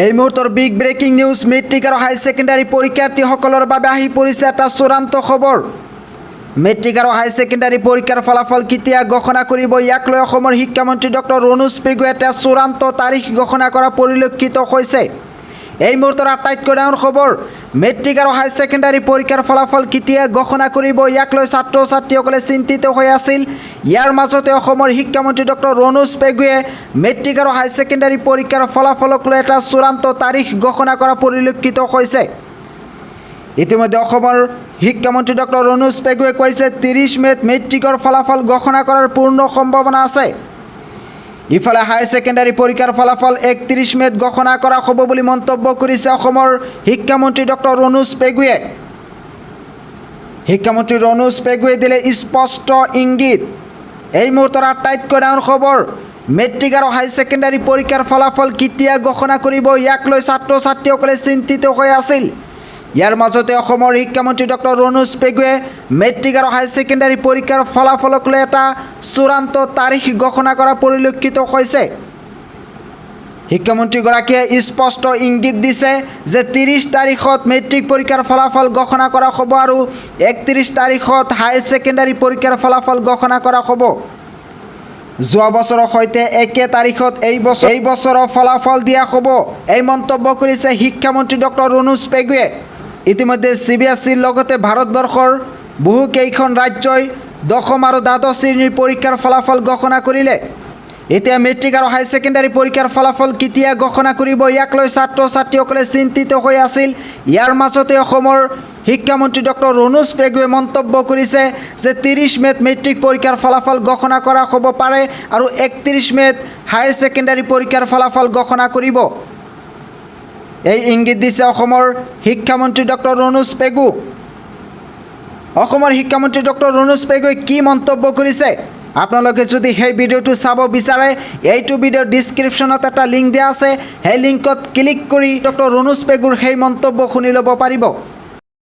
এই মুহূৰ্তৰ big breaking news matric আৰু হাই ছেকেণ্ডাৰী পৰীক্ষাৰ্থীসকলৰ বাবে আহি পৰিছে এটা চূড়ান্ত খবৰ। মেট্ৰিক আৰু হাই ছেকেণ্ডাৰী পৰীক্ষাৰ ফলাফল কেতিয়া ঘোষণা কৰিব ইয়াক লৈ অসমৰ শিক্ষামন্ত্ৰী ডক্টৰ ৰণোজ পেগুৱে এটা চূড়ান্ত তাৰিখ ঘোষণা কৰা পৰিলক্ষিত হৈছে। এই মুহূৰ্তৰ আটাইতকৈ ডাঙৰ খবৰ, মেট্ৰিক আৰু হাই ছেকেণ্ডাৰী পৰীক্ষাৰ ফলাফল কেতিয়া ঘোষণা কৰিব ইয়াক লৈ ছাত্ৰ ছাত্ৰীসকলে চিন্তিত হৈ আছিল। ইয়াৰ মাজতে অসমৰ শিক্ষামন্ত্ৰী ডক্টৰ ৰণোজ পেগুৱে মেট্ৰিক আৰু হাই ছেকেণ্ডাৰী পৰীক্ষাৰ ফলাফলক লৈ এটা চূড়ান্ত তাৰিখ ঘোষণা কৰা পৰিলক্ষিত হৈছে। ইতিমধ্যে অসমৰ শিক্ষামন্ত্ৰী ডক্টৰ ৰণোজ পেগুৱে কৈছে 30 মে'ত মেট্ৰিকৰ ফলাফল ঘোষণা কৰাৰ পূৰ্ণ সম্ভাৱনা আছে। ইফালে হাই ছেকেণ্ডাৰী পৰীক্ষাৰ ফলাফল 31 মে'ত ঘোষণা কৰা হ'ব বুলি মন্তব্য কৰিছে অসমৰ শিক্ষামন্ত্ৰী ডক্টৰ ৰণোজ পেগুৱে। শিক্ষামন্ত্ৰী ৰণোজ পেগুৱে দিলে স্পষ্ট ইংগিত। এই মুহূৰ্তৰ আটাইতকৈ ডাঙৰ খবৰ, মেট্ৰিক আৰু হাই ছেকেণ্ডাৰী পৰীক্ষাৰ ফলাফল কেতিয়া ঘোষণা কৰিব ইয়াক লৈ ছাত্ৰ ছাত্ৰীসকলে চিন্তিত হৈ আছিল। ইয়াৰ মাজতে অসমৰ শিক্ষামন্ত্ৰী ডক্টৰ ৰণোজ পেগুৱে মেট্ৰিক আৰু হাই ছেকেণ্ডাৰী পৰীক্ষাৰ ফলাফলক লৈ এটা চূড়ান্ত তাৰিখ ঘোষণা কৰা পৰিলক্ষিত হৈছে। শিক্ষামন্ত্ৰীগৰাকীয়ে স্পষ্ট ইংগিত দিছে যে 30 তাৰিখত মেট্ৰিক পৰীক্ষাৰ ফলাফল ঘোষণা কৰা হ'ব আৰু 31 তাৰিখত হাই ছেকেণ্ডাৰী পৰীক্ষাৰ ফলাফল ঘোষণা কৰা হ'ব। যোৱা বছৰৰ সৈতে একে তাৰিখত এই বছৰৰ ফলাফল দিয়া হ'ব, এই মন্তব্য কৰিছে শিক্ষামন্ত্ৰী ডক্টৰ ৰণোজ পেগুৱে। ইতিমধ্যে CBSEৰ লগতে ভাৰতবৰ্ষৰ বহুকেইখন ৰাজ্যই 10ম আৰু দ্বাদশ শ্ৰেণীৰ পৰীক্ষাৰ ফলাফল ঘোষণা কৰিলে। এতিয়া মেট্ৰিক আৰু হাই ছেকেণ্ডাৰী পৰীক্ষাৰ ফলাফল কেতিয়া ঘোষণা কৰিব ইয়াক লৈ ছাত্ৰ ছাত্ৰীসকলে চিন্তিত হৈ আছিল। ইয়াৰ মাজতে অসমৰ শিক্ষামন্ত্ৰী ডক্টৰ ৰণোজ পেগুৱে মন্তব্য কৰিছে যে 30 মে'ত মেট্ৰিক পৰীক্ষাৰ ফলাফল ঘোষণা কৰা হ'ব পাৰে আৰু 31 মে'ত হাই ছেকেণ্ডাৰী পৰীক্ষাৰ ফলাফল ঘোষণা কৰিব। এই ইংগিত দিছে অসমৰ শিক্ষামন্ত্ৰী ডক্টৰ ৰণোজ পেগু। অসমৰ শিক্ষামন্ত্ৰী ডক্টৰ ৰণোজ পেগুৱে কি মন্তব্য কৰিছে, আপোনালোকে যদি সেই ভিডিঅ'টো চাব বিচাৰে এইটো ভিডিঅ'ৰ ডিছক্ৰিপশ্যনত এটা লিংক দিয়া আছে, সেই লিংকত ক্লিক কৰি ডক্টৰ ৰণোজ পেগুৰ সেই মন্তব্য শুনি ল'ব পাৰিব।